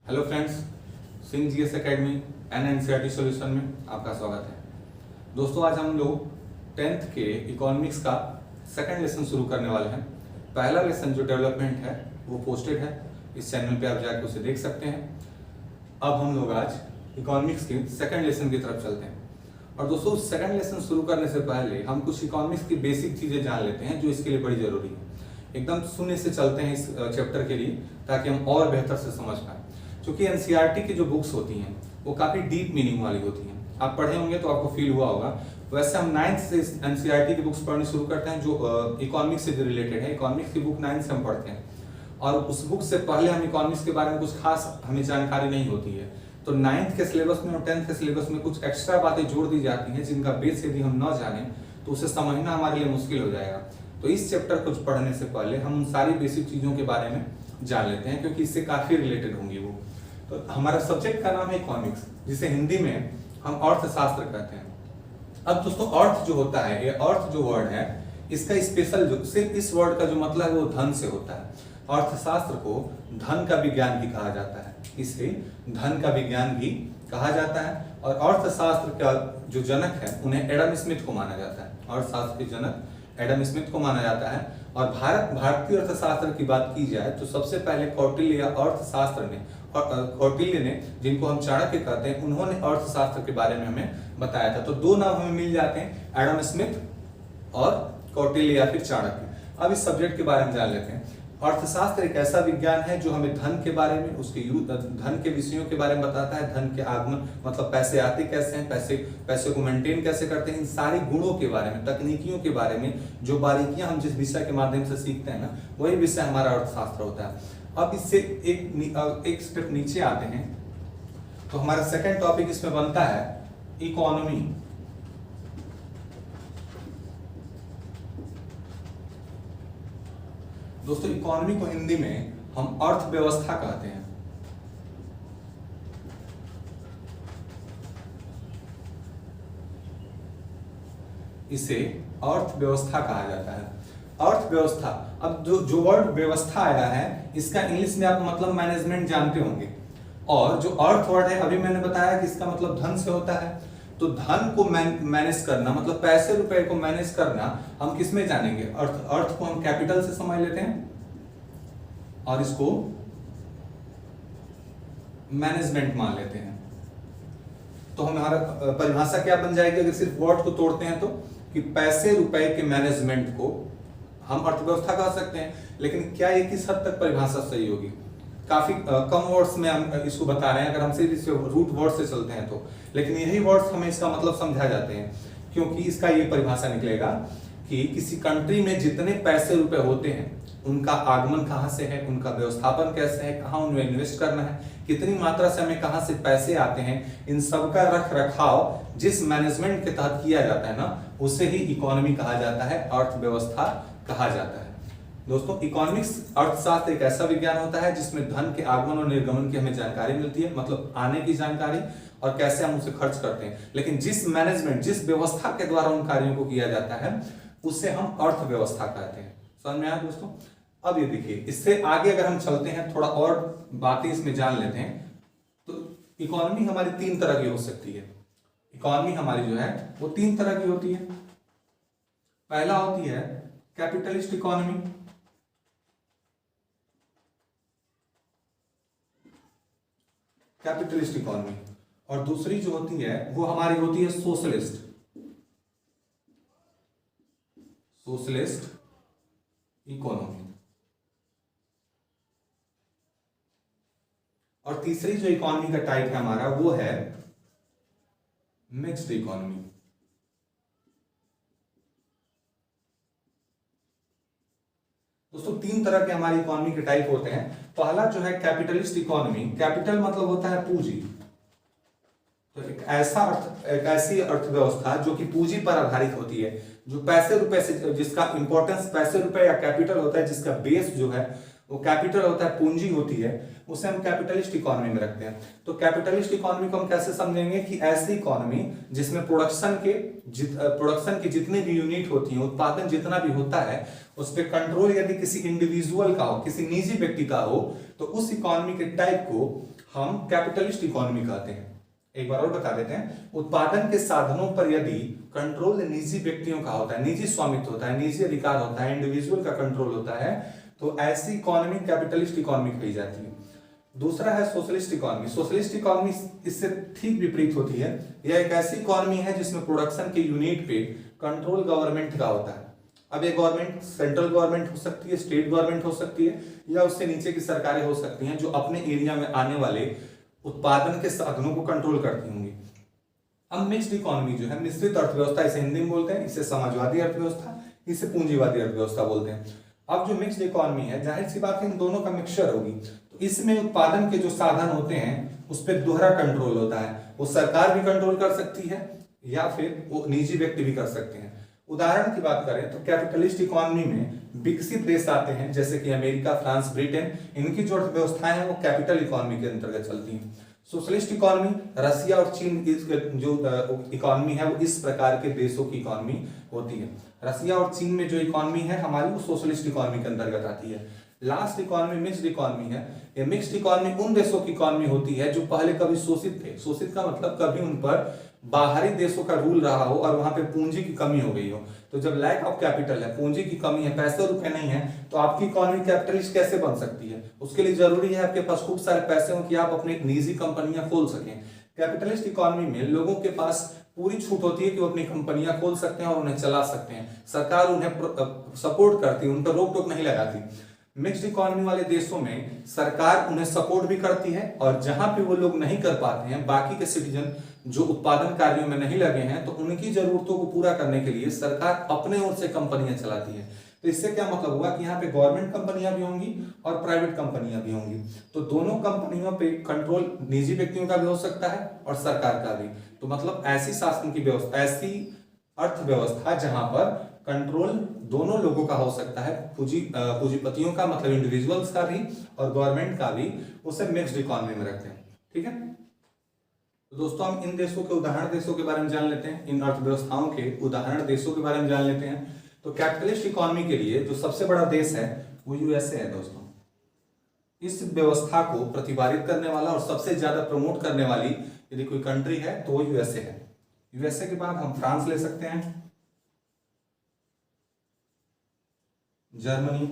Hello friends, Singh GS academy and NCERT solution में आपका स्वागत है। दोस्तों, आज हम लोग 10th के इकोनॉमिक्स का सेकंड लेसन शुरू करने वाले हैं। पहला लेसन जो डेवलपमेंट है वो पोस्टेड है, इस चैनल पे आप जाकर उसे देख सकते हैं। अब हम लोग आज इकोनॉमिक्स के सेकंड लेसन की तरफ चलते हैं। और दोस्तों, सेकंड लेसन शुरू करने से पहले हम कुछ इकोनॉमिक्स की बेसिक चीज़ें जान लेते हैं जो इसके लिए बड़ी ज़रूरी है। एकदम शून्य से चलते हैं इस चैप्टर के लिए, ताकि हम और बेहतर से समझ पाएँ। क्योंकि एनसीईआरटी की जो बुक्स होती हैं वो काफ़ी डीप मीनिंग वाली होती हैं। आप पढ़े होंगे तो आपको फील हुआ होगा। वैसे हम 9th से एनसीईआरटी की बुक्स पढ़नी शुरू करते हैं जो इकोनॉमिक्स से रिलेटेड है। इकोनॉमिक्स की बुक 9th से हम पढ़ते हैं, और उस बुक से पहले हम इकोनॉमिक्स के बारे में कुछ खास हमें जानकारी नहीं होती है। तो 9th के सिलेबस में और 10th के सिलेबस में कुछ एक्स्ट्रा बातें जोड़ दी जाती हैं जिनका बेस यदि हम न जानें तो उसे समझना हमारे लिए मुश्किल हो जाएगा। तो इस चैप्टर को पढ़ने से पहले हम उन सारी बेसिक चीज़ों के बारे में जान लेते हैं, क्योंकि इससे काफ़ी रिलेटेड होंगी वो। तो हमारा सब्जेक्ट का नाम है इकोनॉमिक्स, जिसे हिंदी में हम अर्थशास्त्र कहते हैं। अब दोस्तों, अर्थ जो होता है, ये अर्थ जो वर्ड है, इसका स्पेशल जो सिर्फ इस वर्ड का जो मतलब है वो धन से होता है। अर्थशास्त्र को धन का विज्ञान भी कहा जाता है, इसे धन का विज्ञान भी कहा जाता है। और अर्थशास्त्र का जो जनक है उन्हें एडम स्मिथ को माना जाता है। अर्थशास्त्र के जनक एडम स्मिथ को माना जाता है। और भारतीय अर्थशास्त्र की बात की जाए तो सबसे पहले कौटिल्य अर्थशास्त्र ने, कौटिल्य ने, जिनको हम चाणक्य कहते हैं, उन्होंने अर्थशास्त्र के बारे में हमें बताया था। तो दो नाम हमें मिल जाते हैं, एडम स्मिथ और कौटिल्य या फिर चाणक्य। अब इस सब्जेक्ट के बारे में जान लेते हैं। अर्थशास्त्र एक ऐसा विज्ञान है जो हमें धन के बारे में, उसके धन के विषयों के बारे में बताता है। धन के आगमन मतलब पैसे आते कैसे हैं, पैसे को मेंटेन कैसे करते हैं, इन सारी गुणों के बारे में, तकनीकियों के बारे में जो बारीकियां हम जिस विषय के माध्यम से सीखते हैं ना, वही विषय हमारा अर्थशास्त्र होता है। अब इससे एक स्टेप नीचे आते हैं तो हमारा सेकंड टॉपिक इसमें बनता है इकोनॉमी। दोस्तों, इकोनॉमी को हिंदी में हम अर्थव्यवस्था कहते हैं। इसे अर्थव्यवस्था कहा जाता है। अर्थव्यवस्था, अब जो वर्ड व्यवस्था आया है, इसका इंग्लिश में आप मतलब मैनेजमेंट जानते होंगे। और जो अर्थ वर्ड है, अभी मैंने बताया कि इसका मतलब धन से होता है। तो धन को मैनेज करना मतलब पैसे रुपए को मैनेज करना हम किस में जानेंगे? अर्थ को हम कैपिटल से समझ लेते हैं और इसको मैनेजमेंट मान लेते हैं। तो हमारा परिभाषा क्या बन जाएगी अगर सिर्फ वर्ड को तोड़ते हैं तो? कि पैसे रुपए के मैनेजमेंट को हम अर्थव्यवस्था कह सकते हैं। लेकिन क्या ये किस हद तक परिभाषा सही होगी? काफी कम वर्ड्स में हम इसको बता रहे हैं, अगर हम सिर्फ इस रूट वर्ड से चलते हैं तो। लेकिन यही वर्ड्स हमें इसका मतलब समझा जाते हैं, क्योंकि इसका ये परिभाषा निकलेगा कि किसी कंट्री में जितने पैसे रुपए होते हैं उनका आगमन कहाँ से है, उनका व्यवस्थापन कैसे है, कहाँ उनमें इन्वेस्ट करना है, कितनी मात्रा से हमें कहाँ से पैसे आते हैं, इन सब का रख रखाव जिस मैनेजमेंट के तहत किया जाता है ना, उसे ही इकोनॉमी कहा जाता है, अर्थव्यवस्था कहा जाता है। दोस्तों, इकोनॉमिक्स अर्थशास्त्र एक ऐसा विज्ञान होता है जिसमें धन के आगमन और निर्गमन की हमें जानकारी मिलती है, मतलब आने की जानकारी, और कैसे हम उसे खर्च करते हैं। लेकिन जिस मैनेजमेंट, जिस व्यवस्था के द्वारा उन कार्यों को किया जाता है उसे हम अर्थव्यवस्था कहते हैं। समझ में आया दोस्तों? अब ये देखिए, इससे आगे अगर हम चलते हैं, थोड़ा और बातें इसमें जान लेते हैं, तो इकोनॉमी हमारी 3 तरह की हो सकती है। इकोनॉमी हमारी जो है वो 3 तरह की होती है। पहला होती है कैपिटलिस्ट इकोनॉमी, कैपिटलिस्ट इकोनॉमी, और दूसरी जो होती है वो हमारी होती है सोशलिस्ट इकोनॉमी। और तीसरी जो इकोनॉमी का टाइप है हमारा वो है मिक्स्ड इकोनॉमी। दोस्तों, 3 तरह के हमारी इकोनॉमी के टाइप होते हैं। पहला जो है कैपिटलिस्ट इकोनॉमी, कैपिटल मतलब होता है पूंजी। तो एक ऐसी अर्थव्यवस्था जो कि पूंजी पर आधारित होती है, जो पैसे रुपए से, जिसका इंपॉर्टेंस पैसे रुपए या कैपिटल होता है, जिसका बेस जो है वो कैपिटल होता है, पूंजी होती है, उसे हम कैपिटलिस्ट इकोनॉमी में रखते हैं। तो कैपिटलिस्ट इकोनॉमी को हम कैसे समझेंगे? कि ऐसी इकोनॉमी जिसमें प्रोडक्शन की जितनी भी यूनिट होती है, उत्पादन जितना भी होता है, उस पर कंट्रोल यदि किसी इंडिविजुअल का हो, किसी निजी व्यक्ति का हो, तो उस इकोनॉमी के टाइप को हम कैपिटलिस्ट इकोनॉमी कहते हैं। एक बार और बता देते हैं, उत्पादन के साधनों पर यदि कंट्रोल निजी व्यक्तियों का होता है, निजी स्वामित्व होता है, निजी अधिकार होता है, इंडिविजुअल का कंट्रोल होता है, तो ऐसी इकोनॉमी कैपिटलिस्ट इकोनॉमी कही जाती है। दूसरा है सोशलिस्ट इकोनॉमी। सोशलिस्ट इकोनॉमी इससे ठीक विपरीत होती है। यह एक ऐसी इकोनॉमी है जिसमें प्रोडक्शन के यूनिट पे कंट्रोल गवर्नमेंट का होता है। अब ये गवर्नमेंट सेंट्रल गवर्नमेंट हो सकती है, स्टेट गवर्नमेंट हो सकती है, या उससे नीचे की सरकारें हो सकती हैं जो अपने एरिया में आने वाले उत्पादन के साधनों को कंट्रोल करती होंगी। अब मिक्स्ड इकोनॉमी जो है, मिश्रित अर्थव्यवस्था, इसे हिंदी में बोलते हैं, इसे समाजवादी अर्थव्यवस्था, इसे पूंजीवादी अर्थव्यवस्था बोलते हैं। अब जो मिक्स्ड इकोनॉमी है, जाहिर सी बात है इन दोनों का मिक्सचर होगी, तो इसमें उत्पादन के जो साधन होते हैं उस पर दोहरा कंट्रोल होता है। वो सरकार भी कंट्रोल कर सकती है या फिर वो निजी व्यक्ति भी कर सकते हैं। उदाहरण की बात करें तो कैपिटलिस्ट इकोनॉमी में विकसित देश आते हैं जैसे कि अमेरिका, फ्रांस, ब्रिटेन, इनकी जो अर्थव्यवस्थाएं हैं वो कैपिटल इकोनॉमी के अंतर्गत चलती हैं। सोशलिस्ट इकोनॉमी, रसिया और चीन की जो इकोनॉमी है वो इस प्रकार के देशों की इकोनॉमी होती है। रसिया और चीन में जो इकोनॉमी है हमारी, वो सोशलिस्ट इकोनॉमी के अंतर्गत आती है। लास्ट इकोनॉमी मिक्स्ड इकोनॉमी है। ये मिक्स्ड इकोनॉमी उन देशों की इकोनॉमी होती है जो पहले कभी शोषित थे। शोषित का मतलब कभी उन पर बाहरी देशों का रूल रहा हो और वहां पे पूंजी की कमी हो गई हो। तो जब लैक ऑफ कैपिटल है, पूंजी की कमी है, पैसे रुपए नहीं है, तो आपकी इकोनॉमी कैपिटलिस्ट कैसे बन सकती है? उसके लिए जरूरी है आपके पास खूब सारे पैसे हो कि आप अपनी निजी कंपनियां खोल सकें। कैपिटलिस्ट इकोनॉमी में लोगों के पास पूरी छूट होती है कि वो अपनी कंपनियां खोल सकते हैं और उन्हें चला सकते हैं। सरकार उन्हें सपोर्ट करती है, उन पर रोक टोक नहीं लगाती। मिक्स्ड इकोनॉमी वाले देशों में सरकार उन्हें सपोर्ट भी करती है और जहां पे वो लोग नहीं कर पाते हैं, बाकी के सिटीजन जो उत्पादन कार्यों में नहीं लगे हैं, तो उनकी जरूरतों को पूरा करने के लिए सरकार अपने ओर से कंपनियां चलाती है। तो इससे क्या मतलब हुआ कि यहाँ पे गवर्नमेंट कंपनियां भी होंगी और प्राइवेट कंपनियां भी होंगी। तो दोनों कंपनियों पे कंट्रोल निजी व्यक्तियों का भी हो सकता है और सरकार का भी। तो मतलब ऐसी शासन की व्यवस्था, ऐसी अर्थव्यवस्था जहां पर कंट्रोल दोनों लोगों का हो सकता है, पूंजीपतियों का मतलब इंडिविजुअल्स का भी और गवर्नमेंट का भी, उसे मिक्स्ड इकोनॉमी में रखते हैं। ठीक है, तो दोस्तों हम इन देशों के उदाहरण देशों के बारे में जान लेते हैं, इन अर्थव्यवस्थाओं के उदाहरण देशों के बारे में जान लेते हैं। तो कैपिटलिस्ट इकोनॉमी के लिए जो सबसे बड़ा देश है वो यूएसए है दोस्तों। इस व्यवस्था को प्रतिपादित करने वाला और सबसे ज्यादा प्रमोट करने वाली यदि कोई कंट्री है तो वो यूएसए है। यूएसए के बाद हम फ्रांस ले सकते हैं, जर्मनी,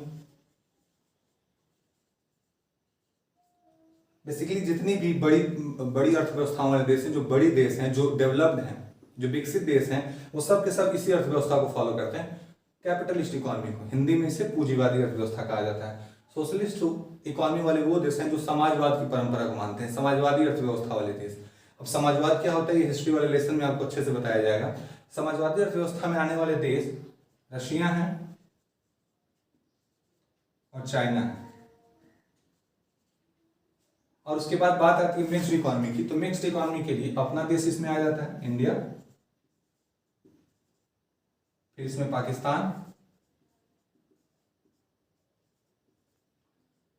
बेसिकली जितनी भी बड़ी अर्थव्यवस्थाओं वाले देश हैं, जो बड़ी देश हैं, जो डेवलप्ड हैं, जो विकसित देश हैं, वो सब के सब इसी अर्थव्यवस्था को फॉलो करते हैं, कैपिटलिस्ट इकोनॉमी को। हिंदी में इसे पूंजीवादी अर्थव्यवस्था कहा जाता है। सोशलिस्ट इकोनॉमी वाले वो देश हैं जो समाजवाद की परंपरा को मानते हैं, समाजवादी अर्थव्यवस्था वाले देश। अब समाजवाद क्या होता है ये हिस्ट्री वाले लेसन में आपको अच्छे से बताया जाएगा। समाजवादी अर्थव्यवस्था में आने वाले देश रशिया है और चाइना है। और उसके बाद बात आती है मिक्स्ड इकोनॉमी की। तो मिक्स्ड इकोनॉमी के लिए अपना देश इसमें आ जाता है, इंडिया, फिर इसमें पाकिस्तान,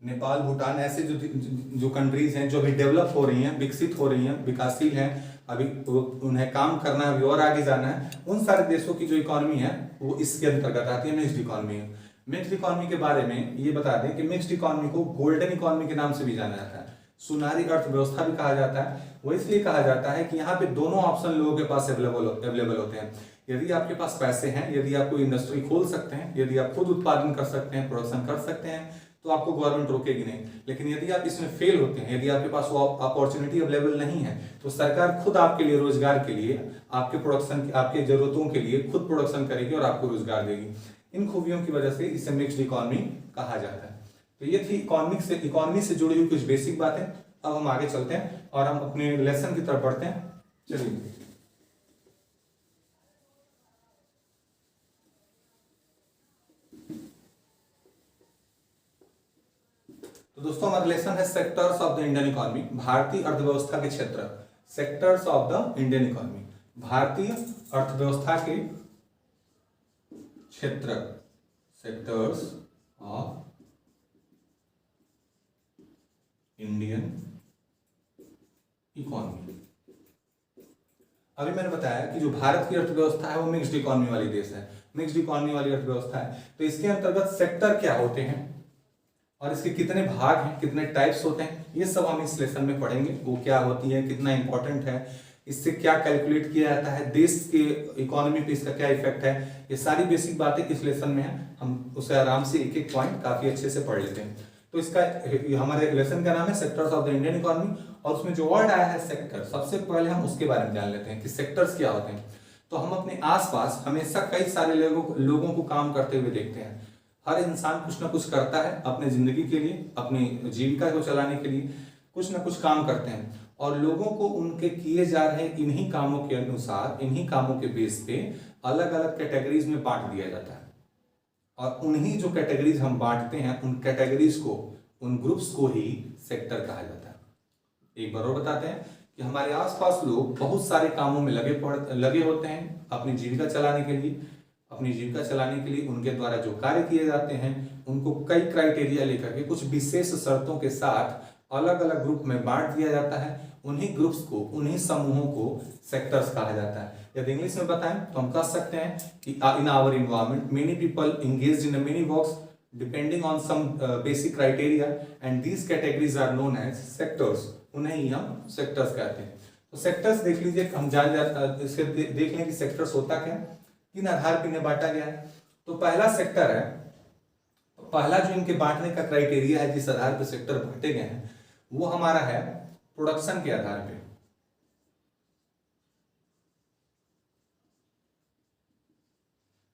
नेपाल, भूटान, ऐसे जो कंट्रीज हैं जो अभी डेवलप हो रही हैं, विकसित हो रही हैं, विकासशील हैं, अभी उन्हें काम करना है, अभी और आगे जाना है, उन सारे देशों की जो इकोनॉमी है वो इसके अंतर्गत आती है, मिक्स्ड इकोनॉमी है। मिक्स्ड इकोनॉमी के बारे में ये बता दें कि मिक्स्ड इकोनॉमी को गोल्डन इकोनॉमी के नाम से भी जाना जाता है, सुनहरी अर्थव्यवस्था भी कहा जाता है। वो इसलिए कहा जाता है कि यहाँ पे दोनों ऑप्शन लोगों के पास अवेलेबल होते हैं। यदि आपके पास पैसे हैं, यदि आप कोई इंडस्ट्री खोल सकते हैं, यदि आप खुद उत्पादन कर सकते हैं, प्रोडक्शन कर सकते हैं, तो आपको गवर्नमेंट रोकेगी नहीं। लेकिन यदि आप इसमें फेल होते हैं, यदि आपके पास वो अपॉर्चुनिटी अवेलेबल नहीं है, तो सरकार खुद आपके लिए रोजगार के लिए, आपके प्रोडक्शन, आपके जरूरतों के लिए खुद प्रोडक्शन करेगी और आपको रोजगार देगी। इन खूबियों की वजह से इसे मिक्स्ड इकोनॉमी कहा जाता है। तो ये थी इकोनॉमी से जुड़ी हुई कुछ बेसिक बातें। अब हम आगे चलते हैं और हम अपने लेसन की तरफ बढ़ते हैं। चलिए, तो दोस्तों हमारा लेसन है sectors of the Indian economy, भारतीय अर्थव्यवस्था के क्षेत्र। Sectors of the Indian economy, भारतीय अर्थव्यवस्था के क्षेत्र, सेक्टर्स ऑफ इंडियन इकोनॉमी। अभी मैंने बताया कि जो भारत की अर्थव्यवस्था है वो मिक्स्ड इकोनॉमी वाली देश है, मिक्स्ड इकोनॉमी वाली अर्थव्यवस्था है। तो इसके अंतर्गत सेक्टर क्या होते हैं और इसके कितने भाग हैं, कितने टाइप्स होते हैं, ये सब हम इस लेसन में पढ़ेंगे। वो क्या होती है, कितना इंपॉर्टेंट है, इससे क्या कैलकुलेट किया जाता है, देश के इकोनॉमी पे इसका क्या इफेक्ट है, ये सारी बेसिक बातें इस लेसन में है। हम उसे आराम से एक एक पॉइंट काफी अच्छे से पढ़ लेते हैं। तो इसका हमारे लेसन का नाम है sectors of the Indian economy, और उसमें जो वर्ड आया है सेक्टर, सबसे पहले हम उसके बारे में जान लेते हैं कि सेक्टर्स क्या होते हैं। तो हम अपने आसपास हमेशा कई सारे लोगों को काम करते हुए देखते हैं। हर इंसान कुछ ना कुछ करता है अपने जिंदगी के लिए, अपनी जीविका को चलाने के लिए कुछ ना कुछ काम करते हैं, और लोगों को उनके किए जा रहे इन्हीं कामों के अनुसार, इन्हीं कामों के बेस पे अलग अलग कैटेगरीज में बांट दिया जाता है। और उन्हीं जो कैटेगरीज हम बांटते हैं, उन कैटेगरीज को, उन ग्रुप्स को ही सेक्टर कहा जाता है। एक बार और बताते हैं कि हमारे आसपास लोग बहुत सारे कामों में लगे होते हैं अपनी जीविका चलाने के लिए। अपनी जीविका चलाने के लिए उनके द्वारा जो कार्य किए जाते हैं, उनको कई क्राइटेरिया लेकर के कुछ विशेष शर्तों के साथ अलग अलग ग्रुप में बांट दिया जाता है। उन्हीं ग्रुप्स को, उन्हीं समूहों को सेक्टर्स कहा जाता है। यदि इंग्लिश में बताएं तो हम कह सकते हैं कि in our environment many people engaged in many works depending on some basic criteria and these categories are known as sectors. उन्हें ही हम सेक्टर्स कहते हैं। तो सेक्टर्स देख लीजिए, हम इससे देख लें कि सेक्टर्स होता क्या, किन आधार पर इन्हें बांटा गया है। तो पहला सेक्टर है, पहला जो इनके बांटने का क्राइटेरिया है, जिस आधार पर सेक्टर बांटे गए हैं, वो हमारा है प्रोडक्शन के आधार पे।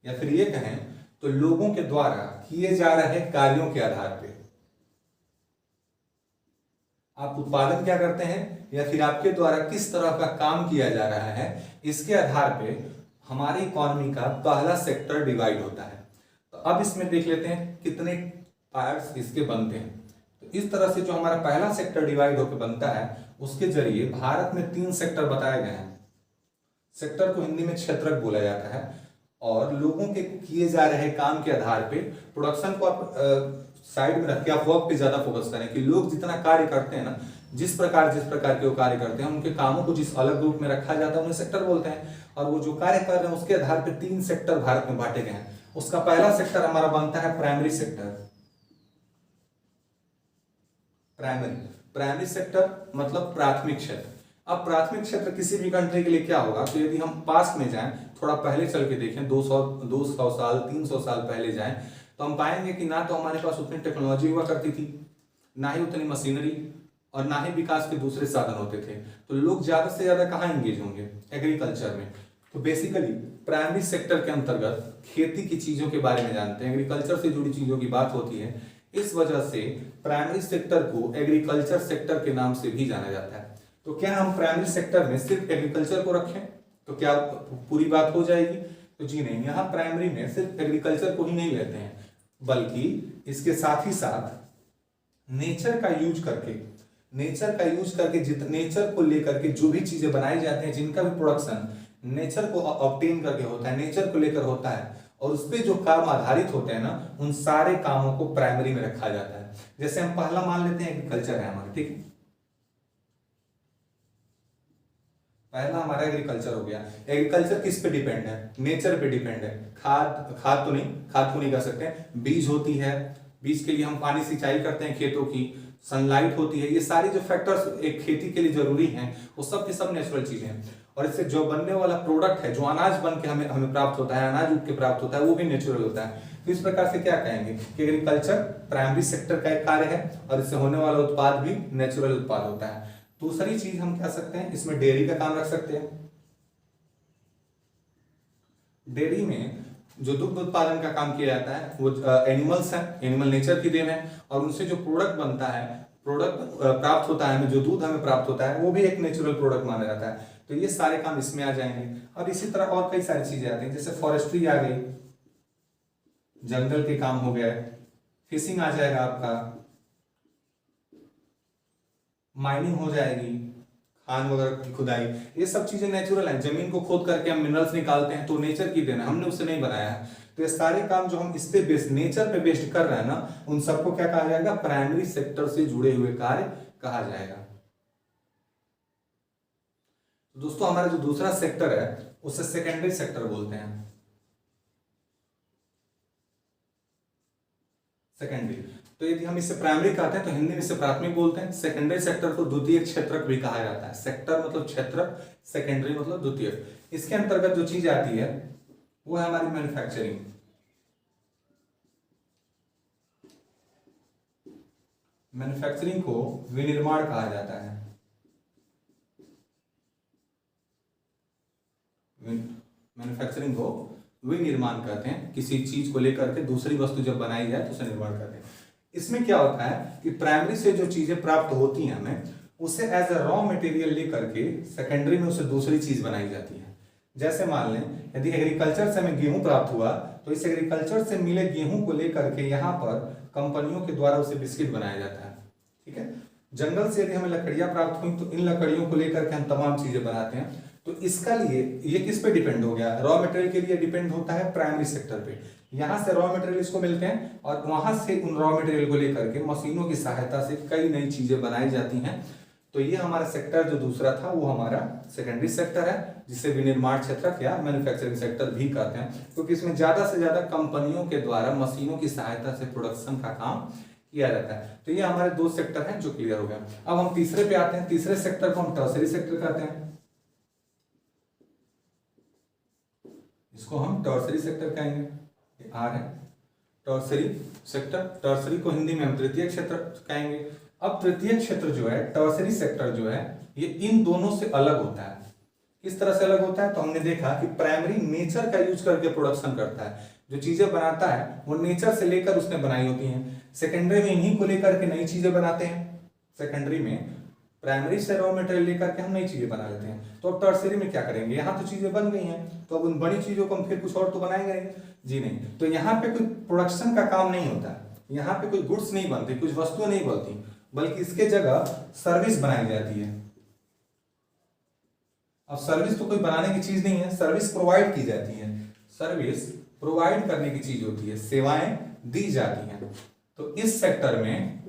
या फिर ये कहें तो लोगों के द्वारा किए जा रहे कार्यों के आधार पे। आप उत्पादन क्या करते हैं, या फिर आपके द्वारा किस तरह का काम किया जा रहा है, इसके आधार पे हमारी इकोनॉमी का पहला सेक्टर डिवाइड होता है। तो अब इसमें देख लेते हैं कितने पार्ट्स इसके बनते हैं। तो इस तरह से जो हमारा पहला सेक्टर डिवाइड होकर बनता है, उसके जरिए भारत में 3 सेक्टर बताए गए हैं। सेक्टर को हिंदी में क्षेत्रक बोला जाता है, और लोगों के किए जा रहे काम के आधार पे प्रोडक्शन को आप साइड में रख के आप वर्क पे ज्यादा फोकस करें कि लोग जितना कार्य करते हैं ना, जिस प्रकार के वो कार्य करते हैं, उनके कामों को जिस अलग ग्रुप में रखा जाता है उन्हें सेक्टर बोलते हैं। और वो जो कार्य कर रहे हैं उसके आधार पर 3 सेक्टर भारत में बांटे गए हैं। उसका पहला सेक्टर हमारा बनता है प्राइमरी सेक्टर। प्राइमरी सेक्टर मतलब प्राथमिक क्षेत्र। अब प्राथमिक क्षेत्र किसी भी कंट्री के लिए क्या होगा, तो यदि हम पास में जाएं, थोड़ा पहले चल के देखें, 200 साल 300 साल पहले जाएं, तो हम पाएंगे कि ना तो हमारे पास उतनी टेक्नोलॉजी हुआ करती थी, ना ही उतनी मशीनरी, और ना ही विकास के दूसरे साधन होते थे। तो लोग ज्यादा से ज्यादा कहाँ एंगेज होंगे, एग्रीकल्चर में। तो बेसिकली प्राइमरी सेक्टर के अंतर्गत खेती की चीजों के बारे में जानते हैं, एग्रीकल्चर से जुड़ी चीजों की बात होती है। इस वजह से प्राइमरी सेक्टर को एग्रीकल्चर सेक्टर के नाम से भी जाना जाता है। तो क्या हम प्राइमरी सेक्टर में सिर्फ एग्रीकल्चर को रखें तो क्या पूरी बात हो जाएगी? तो जी नहीं, यहाँ प्राइमरी में सिर्फ एग्रीकल्चर को ही नहीं लेते हैं, बल्कि इसके साथ ही साथ नेचर का यूज करके नेचर को लेकर के जो भी चीजें बनाई जाती हैं, जिनका भी प्रोडक्शन नेचर को ऑब्टेन करके होता है, नेचर को लेकर होता है, और उस पर जो काम आधारित होते हैं ना, उन सारे कामों को प्राइमरी में रखा जाता है। जैसे हम पहला मान लेते हैं एग्रीकल्चर है हमारा, ठीक है, पहला हमारा एग्रीकल्चर हो गया। एग्रीकल्चर किस पे डिपेंड है? नेचर पे डिपेंड है। खाद को नहीं कर सकते। बीज होती है, बीज के लिए हम पानी सिंचाई करते हैं खेतों की, सनलाइट होती है, ये सारी जो फैक्टर्स एक खेती के लिए जरूरी हैं, वो सब के सब नेचुरल चीजें हैं। और इससे जो बनने वाला प्रोडक्ट है, जो अनाज बन के हमें प्राप्त होता है, अनाज उग के प्राप्त होता है, वो भी नेचुरल होता है। तो इस प्रकार से क्या कहेंगे कि एग्रीकल्चर प्राइमरी सेक्टर का एक कार्य है, और इससे होने वाला उत्पाद भी नेचुरल उत्पाद होता है। दूसरी चीज हम क्या सकते हैं, इसमें डेयरी का काम रख सकते हैं। डेयरी में जो दुग्ध उत्पादन का काम किया जाता है, वो एनिमल्स हैं, एनिमल नेचर की देन है, और उनसे जो प्रोडक्ट बनता है, प्रोडक्ट प्राप्त होता है, जो दूध हमें प्राप्त होता है, वो भी एक नेचुरल प्रोडक्ट माना जाता है। तो ये सारे काम इसमें आ जाएंगे। अब इसी तरह और कई सारी चीजें आती हैं, जैसे फॉरेस्ट्री आ गई, जंगल के काम हो गए, फिशिंग आ जाएगा आपका, माइनिंग हो जाएगी, खान वगैरह की खुदाई, ये सब चीजें नेचुरल हैं। जमीन को खोद करके हम मिनरल्स निकालते हैं, तो नेचर की देन है, हमने उसे नहीं बनाया है। तो ये सारे काम जो हम इस पे बेस्ड, नेचर पे बेस्ड कर रहे हैं ना, उन सबको क्या कहा जाएगा? प्राइमरी सेक्टर से जुड़े हुए कार्य कहा जाएगा। तो दोस्तों हमारा जो दूसरा सेक्टर है, उसे सेकेंडरी सेक्टर बोलते हैं। सेकेंडरी, तो यदि हम इसे प्राइमरी कहते हैं तो हिंदी में इसे प्राथमिक बोलते हैं। सेकेंडरी सेक्टर को द्वितीय क्षेत्रक भी कहा जाता है। सेक्टर मतलब क्षेत्रक, सेकेंडरी मतलब द्वितीय। इसके अंतर्गत जो चीज आती है वो है हमारी मैन्युफैक्चरिंग। मैन्युफैक्चरिंग को विनिर्माण कहा जाता है। मैन्युफैक्चरिंग को विनिर्माण कहते हैं। किसी चीज को लेकर के दूसरी वस्तु जब बनाई जाए तो उसे निर्माण कहते हैं। इसमें क्या होता है कि प्राइमरी से जो चीजें प्राप्त होती हैं हमें, उसे एज अ रॉ मटेरियल लेकर के सेकेंडरी में उसे दूसरी चीज बनाई जाती है। जैसे मान लें यदि एग्रीकल्चर से हमें गेहूं प्राप्त हुआ तो इस एग्रीकल्चर से मिले गेहूं को लेकर के यहाँ पर कंपनियों के द्वारा उसे बिस्किट बनाया जाता है। ठीक है। जंगल से यदि हमें लकड़ियां प्राप्त हुई तो इन लकड़ियों को लेकर के हम तमाम चीजें बनाते हैं। तो इसका लिए ये किस पे डिपेंड हो गया, रॉ मटेरियल के लिए डिपेंड होता है प्राइमरी सेक्टर पे। यहां से रॉ मटेरियल इसको मिलते हैं और वहां से उन रॉ मटेरियल को लेकर के मशीनों की सहायता से कई नई चीजें बनाई जाती हैं। तो ये हमारा सेक्टर जो दूसरा था वो हमारा सेकेंडरी सेक्टर है, जिसे विनिर्माण क्षेत्रक या मैन्युफैक्चरिंग सेक्टर भी कहते हैं, क्योंकि इसमें ज्यादा से ज्यादा कंपनियों के द्वारा मशीनों की सहायता से प्रोडक्शन का काम किया जाता है। तो ये हमारे दो सेक्टर हैं जो क्लियर हो गया। अब हम तीसरे पे आते हैं। तीसरे सेक्टर को हम टर्सरी सेक्टर कहते हैं। इसको हम टर्सरी सेक्टर कहेंगे। आर है टर्सरी सेक्टर। टर्सरी को हिंदी में हम तृतीय क्षेत्र कहेंगे। अब तृतीय क्षेत्र जो है, टर्सरी सेक्टर जो है, ये इन दोनों से अलग होता है। किस तरह से अलग होता है? तो हमने देखा कि प्राइमरी नेचर का यूज करके प्रोडक्शन करता है, जो चीजें बनाता है वो नेचर से लेकर उसने बनाई होती हैं। सेकेंडरी में इन्हीं को लेकर के नई चीजें बनाते हैं। सेकेंडरी में प्राइमरी से रॉ मटेरियल लेकर के हम नई चीजें बना लेते हैं। तो अब टर्सरी में क्या करेंगे? यहाँ तो चीजें बन गई हैं, तो अब उन बड़ी चीजों को हम फिर कुछ और तो बनाएंगे जी नहीं। तो यहाँ पे कोई प्रोडक्शन का काम नहीं होता, यहाँ पे कोई गुड्स नहीं बनती, कुछ वस्तुएं नहीं बनती, बल्कि इसके जगह सर्विस बनाई जाती है। अब सर्विस तो कोई बनाने की चीज नहीं है, सर्विस प्रोवाइड की जाती है। सर्विस प्रोवाइड करने की चीज होती है, सेवाएं दी जाती हैं। तो इस सेक्टर में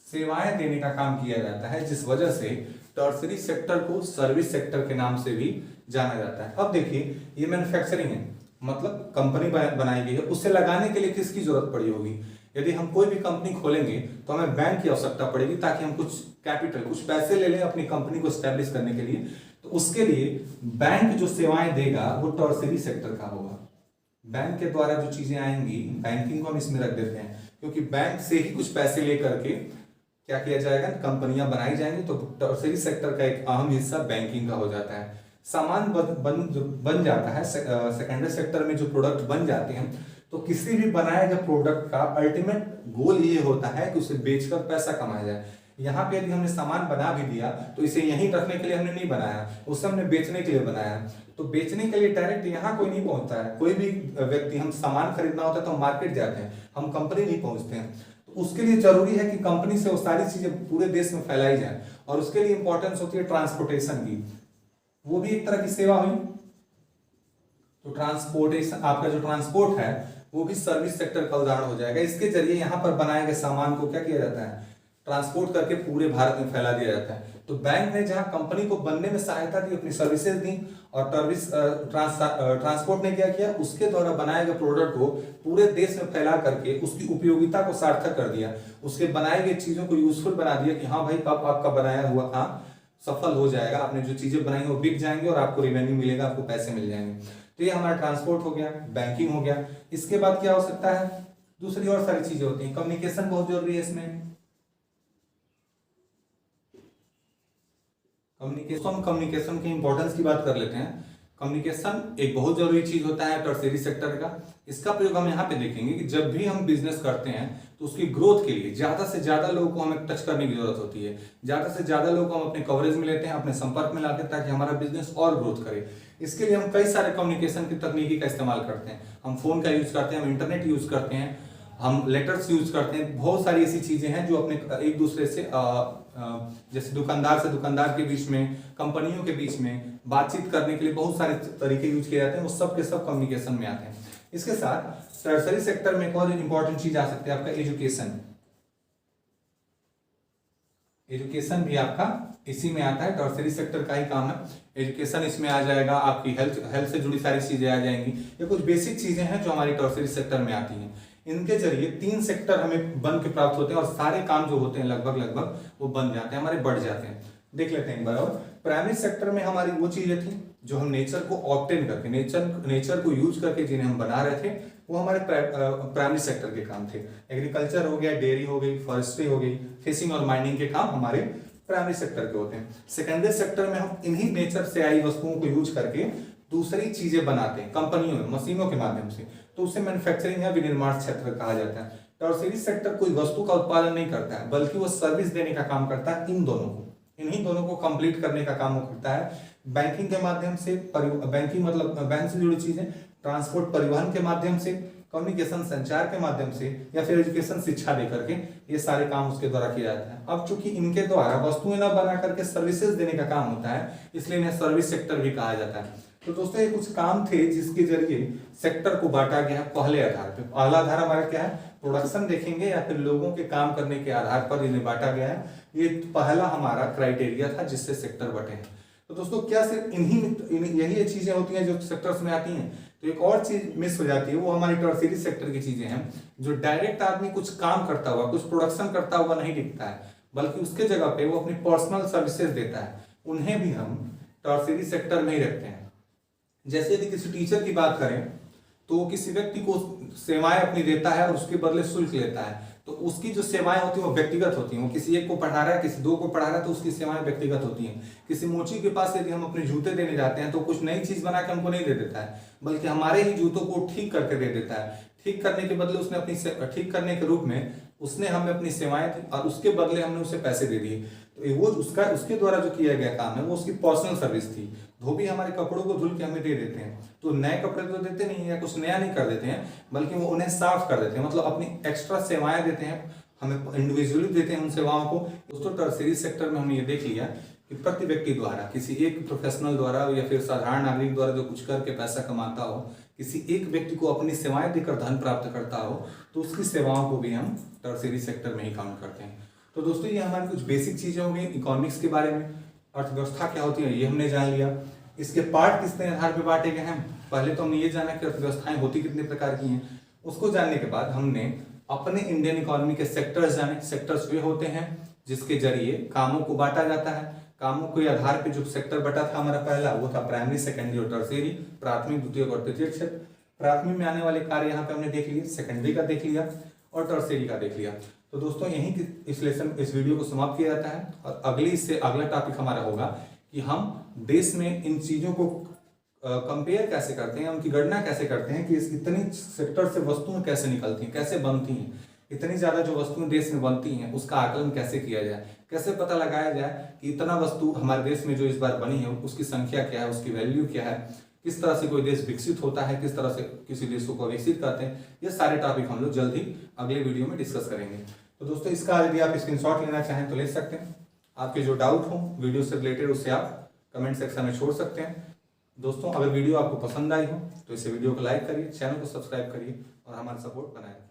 सेवाएं देने का काम किया जाता है, जिस वजह से टर्सरी सेक्टर को सर्विस सेक्टर के नाम से भी जाना जाता है। अब देखिए, ये मैन्युफैक्चरिंग है, मतलब कंपनी बनाई गई है, उसे लगाने के लिए किसकी जरूरत पड़ी होगी? यदि हम कोई भी कंपनी खोलेंगे तो हमें बैंक की आवश्यकता पड़ेगी, ताकि हम कुछ कैपिटल, कुछ पैसे ले लें अपनी कंपनी को स्टैब्लिश करने के लिए। तो उसके लिए बैंक जो सेवाएं देगा वो टर्सरी सेक्टर का होगा। बैंक के द्वारा जो चीजें आएंगी, बैंकिंग को हम इसमें रख देते हैं, क्योंकि बैंक से ही कुछ पैसे लेकर के क्या किया जाएगा, कंपनियां बनाई जाएंगी। तो टर्सरी सेक्टर का एक अहम हिस्सा बैंकिंग का हो जाता है। सामान बन जाता है सेकेंडरी सेक्टर में, जो प्रोडक्ट बन जाते हैं, तो किसी भी बनाए गए प्रोडक्ट का अल्टीमेट गोल ये होता है कि उसे बेचकर पैसा कमाया जाए। यहाँ पे यदि हमने सामान बना भी दिया तो इसे यहीं रखने के लिए हमने नहीं बनाया, उसे हमने बेचने के लिए बनाया। तो बेचने के लिए डायरेक्ट यहाँ कोई नहीं पहुंचता है। कोई भी व्यक्ति, हम सामान खरीदना होता है तो हम मार्केट जाते हैं, हम कंपनी नहीं पहुंचते हैं। तो उसके लिए जरूरी है कि कंपनी से वो सारी चीजें पूरे देश में फैलाई जाए, और उसके लिए इंपॉर्टेंस होती है ट्रांसपोर्टेशन की। वो भी एक तरह की सेवा हुई। तो ट्रांसपोर्टेशन, आपका जो ट्रांसपोर्ट है वो भी सर्विस सेक्टर का उदाहरण हो जाएगा। इसके जरिए यहाँ पर बनाए गए सामान को क्या किया जाता है, ट्रांसपोर्ट करके पूरे भारत में फैला दिया जाता है। तो बैंक ने जहां कंपनी को बनने में सहायता दी, अपनी सर्विसेज दी, और ट्रांसपोर्ट ने क्या किया, उसके द्वारा बनाए गए प्रोडक्ट को पूरे देश में फैला करके उसकी उपयोगिता को सार्थक कर दिया, उसके बनाए गए चीजों को यूजफुल बना दिया कि हाँ भाई, अब आपका बनाया हुआ काम सफल हो जाएगा, आपने जो चीजें बनाई वो बिक जाएंगे और आपको रेवेन्यू मिलेगा, आपको पैसे मिल जाएंगे। तो ये हमारा ट्रांसपोर्ट हो गया, बैंकिंग हो गया। इसके बाद क्या हो सकता है, दूसरी और सारी चीजें होती हैं। कम्युनिकेशन बहुत जरूरी है इसमें। कम्युनिकेशन की इंपॉर्टेंस की बात कर लेते हैं। कम्युनिकेशन एक बहुत जरूरी चीज होता है टर्सरी सेक्टर का। इसका प्रयोग हम यहाँ पे देखेंगे कि जब भी हम बिजनेस करते हैं तो उसकी ग्रोथ के लिए ज्यादा से ज्यादा लोगों को हमें टच करने की जरूरत होती है, ज्यादा से ज्यादा लोगों को हम अपने कवरेज में लेते हैं, अपने संपर्क में लाते हैं, ताकि हमारा बिजनेस और ग्रोथ करे। इसके लिए हम कई सारे कम्युनिकेशन की तकनीकी का इस्तेमाल करते हैं। हम फोन का यूज करते हैं, हम इंटरनेट यूज करते हैं, हम लेटर्स यूज करते हैं। बहुत सारी ऐसी चीजें हैं जो अपने एक दूसरे से जैसे दुकानदार से दुकानदार के बीच में, कंपनियों के बीच में बातचीत करने के लिए बहुत सारे तरीके यूज किए जाते हैं, वो सब के सब कम्युनिकेशन में आते हैं। इसके साथ टर्सरी सेक्टर में एक और इंपॉर्टेंट चीज आ सकती है, आपका एजुकेशन। एजुकेशन भी आपका इसी में आता है, टर्सरी सेक्टर का ही काम है। एजुकेशन इसमें आ जाएगा, आपकी हेल्थ से जुड़ी सारी चीजें आ जाएंगी। ये कुछ बेसिक चीजें हैं जो हमारी टर्सरी सेक्टर में आती हैं। इनके जरिए 3 सेक्टर हमें बन के प्राप्त होते हैं और सारे काम जो होते हैं लगभग वो बन जाते हैं, हमारे बढ़ जाते हैं। देख लेते हैं एक बार और। प्राइमरी सेक्टर में हमारी वो चीजें थी जो हम नेचर को ऑब्टेन करके, नेचर को यूज करके जिन्हें हम बना रहे थे, वो हमारे प्राइमरी सेक्टर के काम थे। एग्रीकल्चर हो गया, डेयरी हो गई, फॉरेस्ट्री हो गई, फिशिंग और माइनिंग के काम हमारे प्राइमरी सेक्टर के होते हैं। सेकेंडरी सेक्टर में हम इन्हीं नेचर से आई वस्तुओं को यूज करके दूसरी चीजें बनाते हैं कंपनियों में, मशीनों के माध्यम से, तो उसे मैन्युफैक्चरिंग या विनिर्माण क्षेत्र कहा जाता है। टर्शियरी सेक्टर कोई वस्तु का उत्पादन नहीं करता है, बल्कि वो सर्विस देने का काम करता है। इन्हीं दोनों को कंप्लीट करने का काम वो करता है। बैंकिंग के माध्यम से, बैंकिंग मतलब बैंक से जुड़ी चीजें, ट्रांसपोर्ट परिवहन के माध्यम से, कम्युनिकेशन संचार के माध्यम से, या फिर एजुकेशन शिक्षा देकर के, ये सारे काम उसके द्वारा किया जाता है। अब चूंकि इनके द्वारा वस्तुएं न बना करके सर्विसेज देने का काम होता है, इसलिए इन्हें सर्विस सेक्टर भी कहा जाता है। तो दोस्तों ये कुछ काम थे जिसके जरिए सेक्टर को बांटा गया पहले आधार पे। पहला आधार हमारा क्या है, प्रोडक्शन देखेंगे या फिर लोगों के काम करने के आधार पर इन्हें बांटा गया है। ये पहला हमारा क्राइटेरिया था जिससे सेक्टर बटे हैं। तो दोस्तों क्या सिर्फ यही चीजें होती हैं जो सेक्टर्स में आती हैं? तो एक और चीज मिस हो जाती है, वो हमारी टर्शियरी सेक्टर की चीजें हैं, जो डायरेक्ट आदमी कुछ काम करता हुआ, कुछ प्रोडक्शन करता हुआ नहीं दिखता है, बल्कि उसके जगह पे वो अपनी पर्सनल सर्विसेज देता है। उन्हें भी हम टर्शियरी सेक्टर में ही रखते हैं। जैसे यदि किसी टीचर की बात करें तो वो किसी व्यक्ति को सेवाएं अपनी देता है और उसके बदले शुल्क लेता है, तो उसकी जो सेवाएं होती हैं वो व्यक्तिगत होती हैं। वो किसी एक को पढ़ा रहा है, किसी दो को पढ़ा रहा है, तो उसकी सेवाएं व्यक्तिगत होती हैं। किसी मोची के पास यदि हम अपने जूते देने जाते हैं तो कुछ नई चीज बना के हमको नहीं दे देता है, बल्कि हमारे ही जूतों को ठीक करके दे देता है। ठीक करने के बदले उसने ठीक करने के रूप में उसने हमें अपनी सेवाएं दी और उसके बदले हमने उसे पैसे दे दिए। तो वो उसके द्वारा जो किया गया काम है वो उसकी पर्सनल सर्विस थी। धोबी हमारे कपड़ों को धुल के हमें दे देते हैं, तो नए कपड़े तो देते नहीं है या कुछ नया नहीं कर देते हैं, बल्कि वो उन्हें साफ कर देते हैं, मतलब अपनी एक्स्ट्रा सेवाएं देते हैं, हमें इंडिविजुअली देते हैं उन सेवाओं को। दोस्तों टर्शियरी सेक्टर में हमने ये देख लिया कि प्रति व्यक्ति द्वारा, किसी एक प्रोफेशनल द्वारा या फिर साधारण नागरिक द्वारा जो कुछ करके पैसा कमाता हो, किसी एक व्यक्ति को अपनी सेवाएं देकर धन प्राप्त करता हो, तो उसकी सेवाओं को भी हम टर्शियरी सेक्टर में ही काउंट करते हैं। तो दोस्तों ये हमारी कुछ बेसिक चीजें हो गई इकोनॉमिक्स के बारे में। अर्थव्यवस्था क्या होती है ये हमने जान लिया। इसके पार्ट कितने आधार पर बांटे गए हैं, पहले तो हमने ये जाना कि अर्थव्यवस्थाएं होती कितने प्रकार की हैं। उसको जानने के बाद हमने अपने इंडियन इकोनॉमी के सेक्टर्स जाने। सेक्टर्स वे होते हैं जिसके जरिए कामों को बांटा जाता है। कामों के आधार पे जो सेक्टर बटा था हमारा पहला, वो था प्राइमरी, सेकेंडरी और टर्शियरी, प्राथमिक, द्वितीयक और तृतीयक क्षेत्र। प्राथमिक में आने वाले कार्य यहाँ पे हमने देख लिए, सेकेंडरी का देख लिया और टर्शियरी का देख लिया। तो दोस्तों यहीं इस वीडियो को समाप्त किया जाता है और इससे अगला टॉपिक हमारा होगा कि हम देश में इन चीजों को कंपेयर कैसे करते हैं, उनकी गणना कैसे करते हैं कि इतनी सेक्टर से वस्तुएं कैसे निकलती हैं, कैसे बनती हैं, इतनी ज्यादा जो वस्तुएं देश में बनती हैं उसका आकलन कैसे किया जाए, कैसे पता लगाया जाए कि इतना वस्तु हमारे देश में जो इस बार बनी है उसकी संख्या क्या है, उसकी वैल्यू क्या है, किस तरह से कोई देश विकसित होता है, किस तरह से किसी देशों को विकसित करते हैं। ये सारे टॉपिक हम लोग जल्द ही अगले वीडियो में डिस्कस करेंगे। तो दोस्तों इसका यदि आप स्क्रीनशॉट लेना चाहें तो ले सकते हैं। आपके जो डाउट हो वीडियो से रिलेटेड उससे आप कमेंट सेक्शन में छोड़ सकते हैं। दोस्तों अगर वीडियो आपको पसंद आई हो तो इसे वीडियो को लाइक करिए, चैनल को सब्सक्राइब करिए और हमारा सपोर्ट बनाए रखिए।